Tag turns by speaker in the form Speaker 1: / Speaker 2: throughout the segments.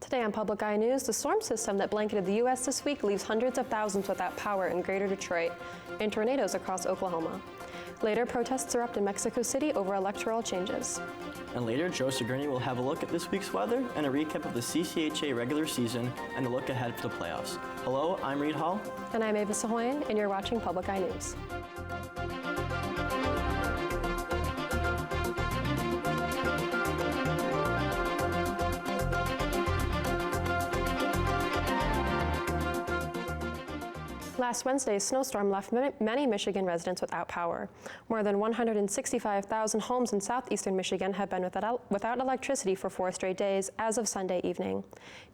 Speaker 1: Today on Public Eye News, the storm system that blanketed the U.S. this week leaves hundreds of thousands without power in greater Detroit and tornadoes across Oklahoma. Later, protests erupt in Mexico City over electoral changes.
Speaker 2: And later, Joe Sigourney will have a look at this week's weather and a recap of the CCHA regular season and a look ahead for the playoffs. Hello, I'm Reed Hall.
Speaker 1: And I'm Ava Sahoyan, and you're watching Public Eye News. Last Wednesday's snowstorm left many Michigan residents without power. More than 165,000 homes in southeastern Michigan have been without electricity for 4 straight days as of Sunday evening.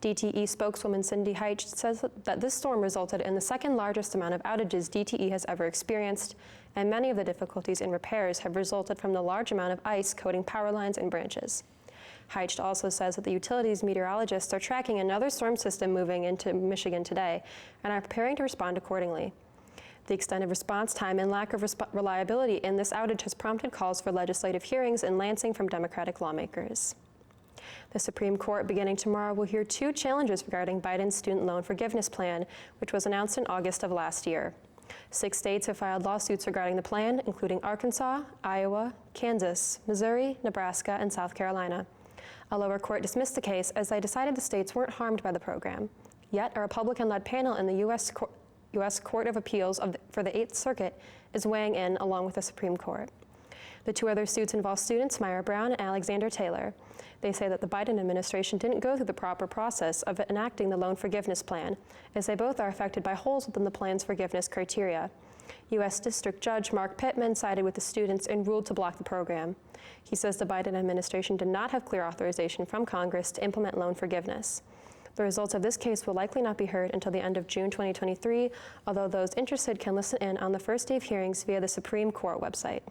Speaker 1: DTE spokeswoman Cindy Heitch says that this storm resulted in the second largest amount of outages DTE has ever experienced, and many of the difficulties in repairs have resulted from the large amount of ice coating power lines and branches. Heitch also says that the utilities meteorologists are tracking another storm system moving into Michigan today and are preparing to respond accordingly. The extended response time and lack of reliability in this outage has prompted calls for legislative hearings in Lansing from Democratic lawmakers. The Supreme Court, beginning tomorrow, will hear 2 challenges regarding Biden's student loan forgiveness plan, which was announced in August of last year. 6 states have filed lawsuits regarding the plan, including Arkansas, Iowa, Kansas, Missouri, Nebraska, and South Carolina. A lower court dismissed the case as they decided the states weren't harmed by the program. Yet, a Republican-led panel in the U.S. Court of Appeals for the 8th Circuit is weighing in along with the Supreme Court. The 2 other suits involve students Myra Brown and Alexander Taylor. They say that the Biden administration didn't go through the proper process of enacting the loan forgiveness plan, as they both are affected by holes within the plan's forgiveness criteria. U.S. District Judge Mark Pittman sided with the students and ruled to block the program. He says the Biden administration did not have clear authorization from Congress to implement loan forgiveness. The results of this case will likely not be heard until the end of June 2023, although those interested can listen in on the first day of hearings via the Supreme Court website.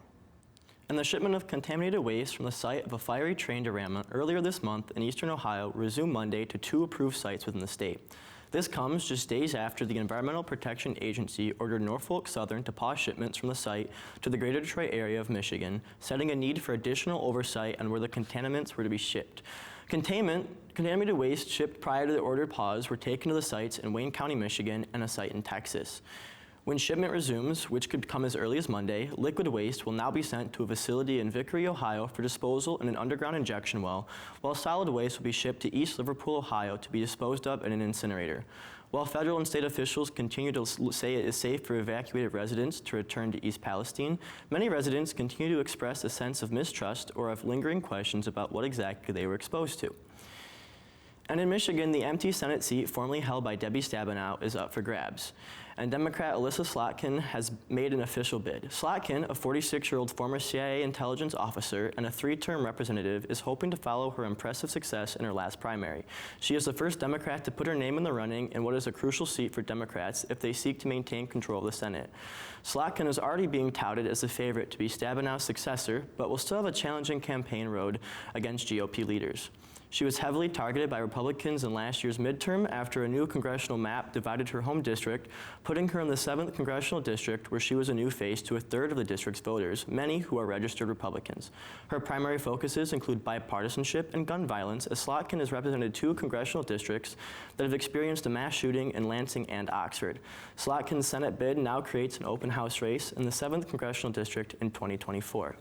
Speaker 2: And the shipment of contaminated waste from the site of a fiery train derailment earlier this month in eastern Ohio resumed Monday to 2 approved sites within the state. This comes just days after the Environmental Protection Agency ordered Norfolk Southern to pause shipments from the site to the greater Detroit area of Michigan, citing a need for additional oversight on where the contaminants were to be shipped. Contaminated waste shipped prior to the ordered pause were taken to the sites in Wayne County, Michigan, and a site in Texas. When shipment resumes, which could come as early as Monday, liquid waste will now be sent to a facility in Vickery, Ohio for disposal in an underground injection well, while solid waste will be shipped to East Liverpool, Ohio to be disposed of in an incinerator. While federal and state officials continue to say it is safe for evacuated residents to return to East Palestine, many residents continue to express a sense of mistrust or have lingering questions about what exactly they were exposed to. And in Michigan, the empty Senate seat formerly held by Debbie Stabenow is up for grabs. And Democrat Alyssa Slotkin has made an official bid. Slotkin, a 46-year-old former CIA intelligence officer and a 3-term representative, is hoping to follow her impressive success in her last primary. She is the first Democrat to put her name in the running in what is a crucial seat for Democrats if they seek to maintain control of the Senate. Slotkin is already being touted as the favorite to be Stabenow's successor, but will still have a challenging campaign road against GOP leaders. She was heavily targeted by Republicans in last year's midterm after a new congressional map divided her home district, putting her in the 7th congressional district, where she was a new face to a third of the district's voters, many who are registered Republicans. Her primary focuses include bipartisanship and gun violence, as Slotkin has represented 2 congressional districts that have experienced a mass shooting in Lansing and Oxford. Slotkin's Senate bid now creates an open house race in the 7th congressional district in 2024.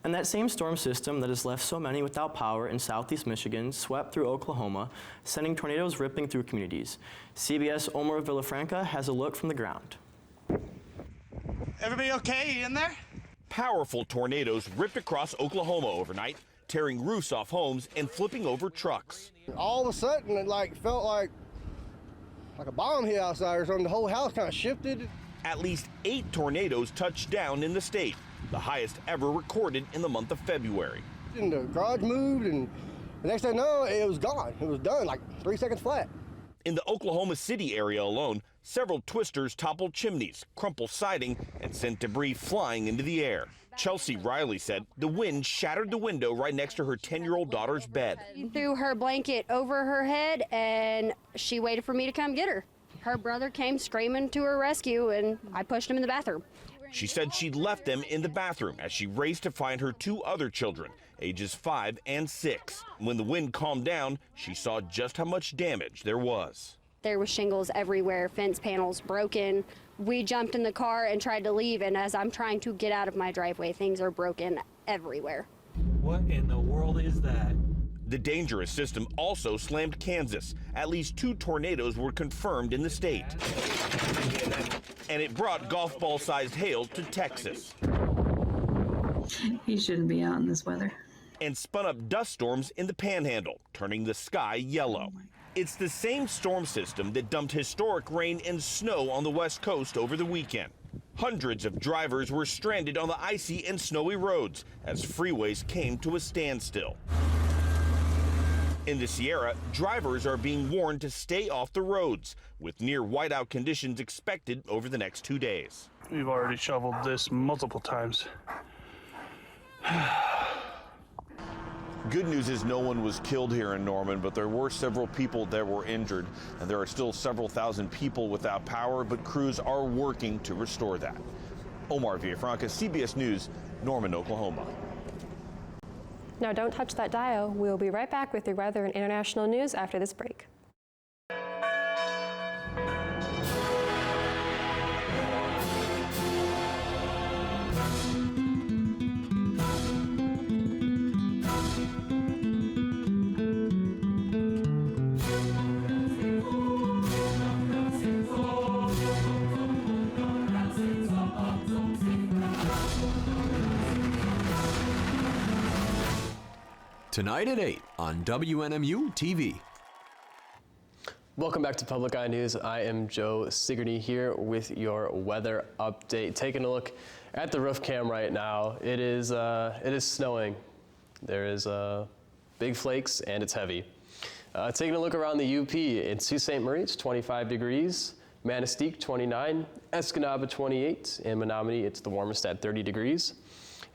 Speaker 2: And that same storm system that has left so many without power in southeast Michigan swept through Oklahoma, sending tornadoes ripping through communities. CBS' Omar Villafranca has a look from the ground.
Speaker 3: Everybody okay? You in there?
Speaker 4: Powerful tornadoes ripped across Oklahoma overnight, tearing roofs off homes and flipping over trucks.
Speaker 5: All of a sudden, it felt like a bomb hit outside or something. The whole house kind of shifted.
Speaker 4: At least 8 tornadoes touched down in the state, the highest ever recorded in the month of February.
Speaker 5: And the garage moved, and the next thing I know, it was gone. It was done, like 3 seconds flat.
Speaker 4: In the Oklahoma City area alone, several twisters toppled chimneys, crumpled siding, and sent debris flying into the air. Chelsea Riley said the wind shattered the window right next to her 10-year-old daughter's bed.
Speaker 6: She threw her blanket over her head, and she waited for me to come get her. Her brother came screaming to her rescue, and I pushed him in the bathroom.
Speaker 4: She said she'd left them in the bathroom as she raced to find her 2 other children, ages 5 and 6. When the wind calmed down, she saw just how much damage there was.
Speaker 6: There was shingles everywhere, fence panels broken. We jumped in the car and tried to leave, and as I'm trying to get out of my driveway, things are broken everywhere.
Speaker 3: What in the world is that?
Speaker 4: The dangerous system also slammed Kansas. At least 2 tornadoes were confirmed in the state. And it brought golf ball-sized hail to Texas.
Speaker 7: He shouldn't be out in this weather.
Speaker 4: And spun up dust storms in the Panhandle, turning the sky yellow. It's the same storm system that dumped historic rain and snow on the West Coast over the weekend. Hundreds of drivers were stranded on the icy and snowy roads as freeways came to a standstill. In the Sierra, drivers are being warned to stay off the roads, with near whiteout conditions expected over the next 2 days.
Speaker 8: We've already shoveled this multiple times.
Speaker 9: Good news is no one was killed here in Norman, but there were several people that were injured, and there are still several thousand people without power, but crews are working to restore that. Omar Villafranca, CBS News, Norman, Oklahoma.
Speaker 1: Now don't touch that dial. We'll be right back with your weather and international news after this break.
Speaker 10: Tonight at 8 on WNMU-TV.
Speaker 11: Welcome back to Public Eye News. I am Joe Sigourney here with your weather update. Taking a look at the roof cam right now. It is snowing. There is big flakes and it's heavy. Taking a look around the UP, in Sault Ste. Marie, it's 25 degrees. Manistee, 29. Escanaba, 28. In Menominee, it's the warmest at 30 degrees.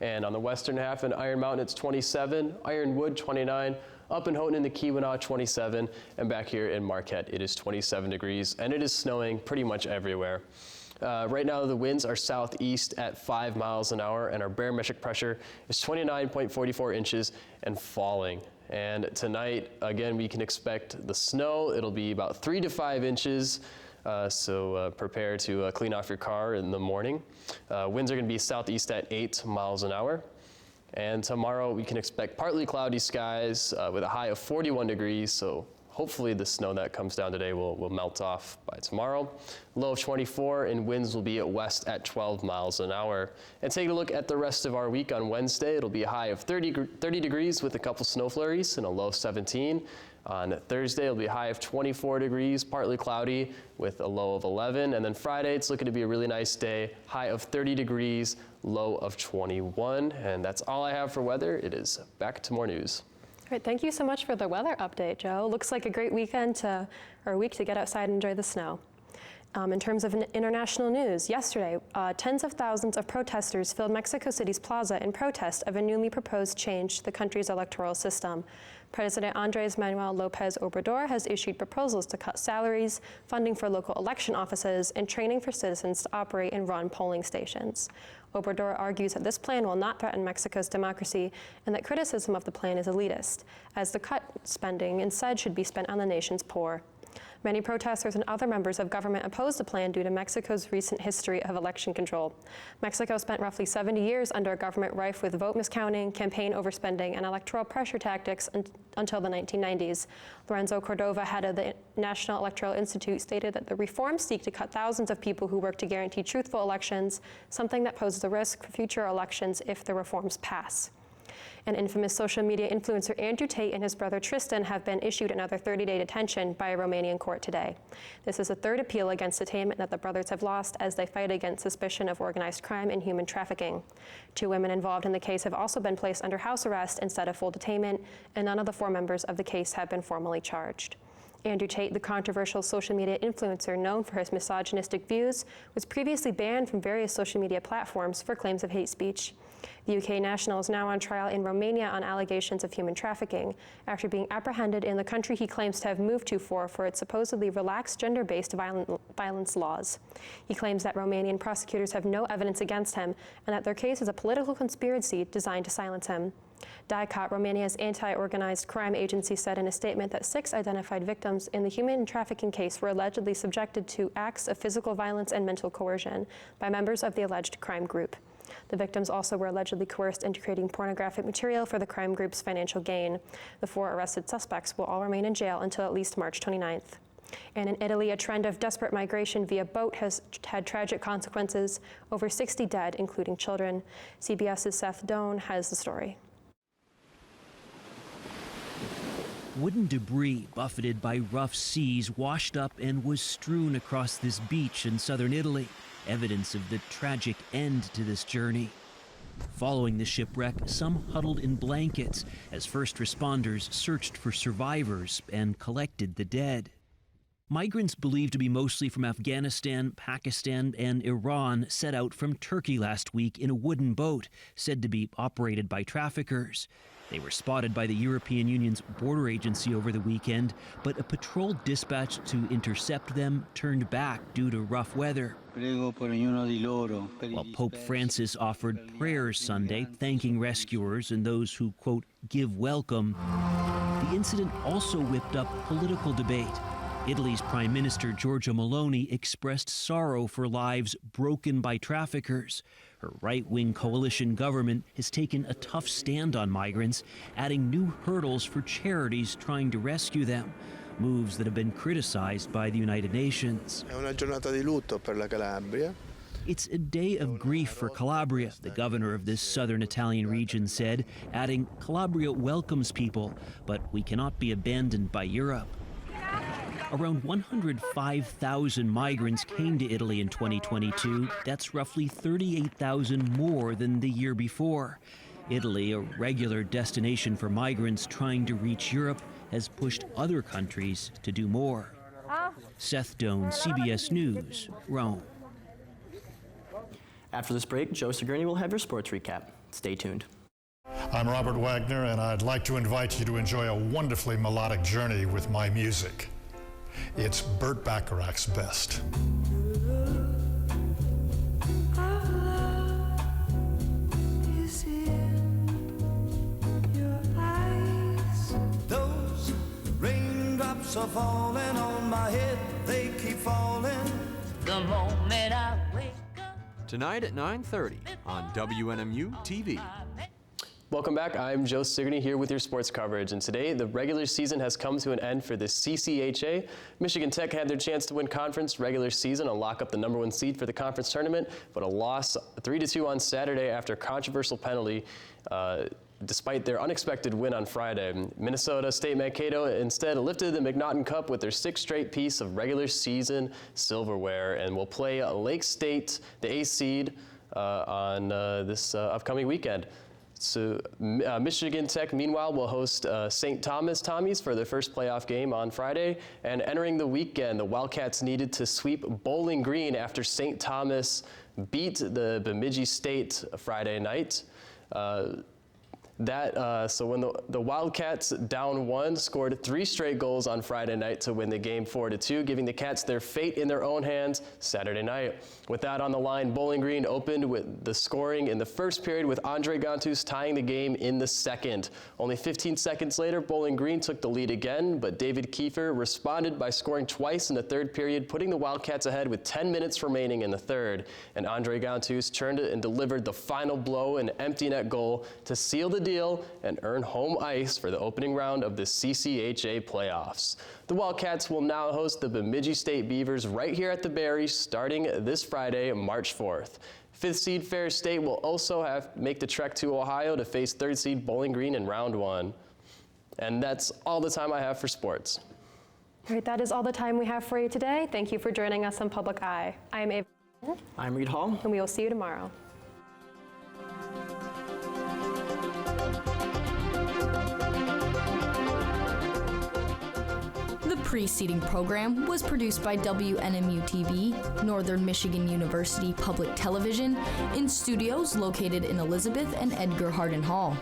Speaker 11: And on the western half in Iron Mountain, it's 27, Ironwood 29, up in Houghton in the Keweenaw 27, and back here in Marquette, it is 27 degrees, and it is snowing pretty much everywhere. Right now, the winds are southeast at 5 miles an hour, and our barometric pressure is 29.44 inches and falling. And tonight, again, we can expect the snow. It'll be about 3 to 5 inches. So prepare to clean off your car in the morning. Winds are going to be southeast at 8 miles an hour. And tomorrow we can expect partly cloudy skies with a high of 41 degrees. So hopefully the snow that comes down today will melt off by tomorrow. Low of 24 and winds will be at west at 12 miles an hour. And taking a look at the rest of our week on Wednesday, it'll be a high of 30 degrees with a couple snow flurries and a low of 17. On Thursday, it'll be a high of 24 degrees, partly cloudy with a low of 11. And then Friday, it's looking to be a really nice day, high of 30 degrees, low of 21. And that's all I have for weather. It is back to more news.
Speaker 1: All right, thank you so much for the weather update, Joe. Looks like a great week to get outside and enjoy the snow. In terms of international news, yesterday, tens of thousands of protesters filled Mexico City's plaza in protest of a newly proposed change to the country's electoral system. President Andrés Manuel López Obrador has issued proposals to cut salaries, funding for local election offices, and training for citizens to operate and run polling stations. Obrador argues that this plan will not threaten Mexico's democracy and that criticism of the plan is elitist, as the cut spending instead should be spent on the nation's poor. Many protesters and other members of government opposed the plan due to Mexico's recent history of election control. Mexico spent roughly 70 years under a government rife with vote miscounting, campaign overspending, and electoral pressure tactics until the 1990s. Lorenzo Cordova, head of the National Electoral Institute, stated that the reforms seek to cut thousands of people who work to guarantee truthful elections, something that poses a risk for future elections if the reforms pass. An infamous social media influencer, Andrew Tate, and his brother Tristan have been issued another 30-day detention by a Romanian court today. This is a third appeal against detainment that the brothers have lost as they fight against suspicion of organized crime and human trafficking. 2 women involved in the case have also been placed under house arrest instead of full detainment, and none of the 4 members of the case have been formally charged. Andrew Tate, the controversial social media influencer known for his misogynistic views, was previously banned from various social media platforms for claims of hate speech. The UK national is now on trial in Romania on allegations of human trafficking after being apprehended in the country he claims to have moved to for its supposedly relaxed gender-based violence laws. He claims that Romanian prosecutors have no evidence against him and that their case is a political conspiracy designed to silence him. DICOT, Romania's anti-organized crime agency, said in a statement that 6 identified victims in the human trafficking case were allegedly subjected to acts of physical violence and mental coercion by members of the alleged crime group. The victims also were allegedly coerced into creating pornographic material for the crime group's financial gain. The 4 arrested suspects will all remain in jail until at least March 29th. And in Italy, a trend of desperate migration via boat has had tragic consequences. Over 60 dead, including children. CBS's Seth Doan has the story.
Speaker 12: Wooden debris buffeted by rough seas washed up and was strewn across this beach in southern Italy, evidence of the tragic end to this journey. Following the shipwreck, some huddled in blankets as first responders searched for survivors and collected the dead. Migrants believed to be mostly from Afghanistan, Pakistan, and Iran set out from Turkey last week in a wooden boat, said to be operated by traffickers. They were spotted by the European Union's border agency over the weekend, but a patrol dispatched to intercept them turned back due to rough weather. While Pope Francis offered prayers Sunday, thanking rescuers and those who, quote, give welcome, the incident also whipped up political debate. Italy's Prime Minister Giorgia Meloni expressed sorrow for lives broken by traffickers. Her right-wing coalition government has taken a tough stand on migrants, adding new hurdles for charities trying to rescue them, moves that have been criticized by the United Nations. It's a day of grief for Calabria, the governor of this southern Italian region said, adding, Calabria welcomes people, but we cannot be abandoned by Europe. Around 105,000 migrants came to Italy in 2022. That's roughly 38,000 more than the year before. Italy, a regular destination for migrants trying to reach Europe, has pushed other countries to do more. Seth Doan, CBS News, Rome.
Speaker 2: After this break, Joe Sigourney will have your sports recap. Stay tuned.
Speaker 13: I'm Robert Wagner, and I'd like to invite you to enjoy a wonderfully melodic journey with my music. It's Burt Bacharach's best.
Speaker 14: Those raindrops are falling on my head, they keep falling. The moment I wake up.
Speaker 10: Tonight at 9:30 on WNMU-TV.
Speaker 11: Welcome back. I'm Joe Sigourney here with your sports coverage, and today the regular season has come to an end for the CCHA. Michigan Tech had their chance to win conference regular season and lock up the #1 seed for the conference tournament, but a loss 3-2 on Saturday after a controversial penalty despite their unexpected win on Friday. Minnesota State Mankato instead lifted the McNaughton Cup with their 6th straight piece of regular season silverware and will play Lake State, the 8th seed, on this upcoming weekend. So Michigan Tech, meanwhile, will host St. Thomas Tommies for their first playoff game on Friday. And entering the weekend, the Wildcats needed to sweep Bowling Green after St. Thomas beat the Bemidji State Friday night. So when the Wildcats down 1 scored 3 straight goals on Friday night to win the game 4-2, giving the Cats their fate in their own hands Saturday night. With that on the line, Bowling Green opened with the scoring in the first period with Andre Gantus tying the game in the second. Only 15 seconds later, Bowling Green took the lead again, but David Kiefer responded by scoring twice in the third period, putting the Wildcats ahead with 10 minutes remaining in the third. And Andre Gantus turned it and delivered the final blow, an empty net goal to seal the deal and earn home ice for the opening round of the CCHA playoffs. The Wildcats will now host the Bemidji State Beavers right here at the Berry starting this Friday, March 4th. 5th seed Ferris State will also make the trek to Ohio to face 3rd seed Bowling Green in round 1. And that's all the time I have for sports.
Speaker 1: All right, that is all the time we have for you today. Thank you for joining us on Public Eye. I'm Ava.
Speaker 2: I'm Reed Hall.
Speaker 1: And we will see you tomorrow.
Speaker 15: The preceding program was produced by WNMU-TV, Northern Michigan University Public Television, in studios located in Elizabeth and Edgar Hardin Hall.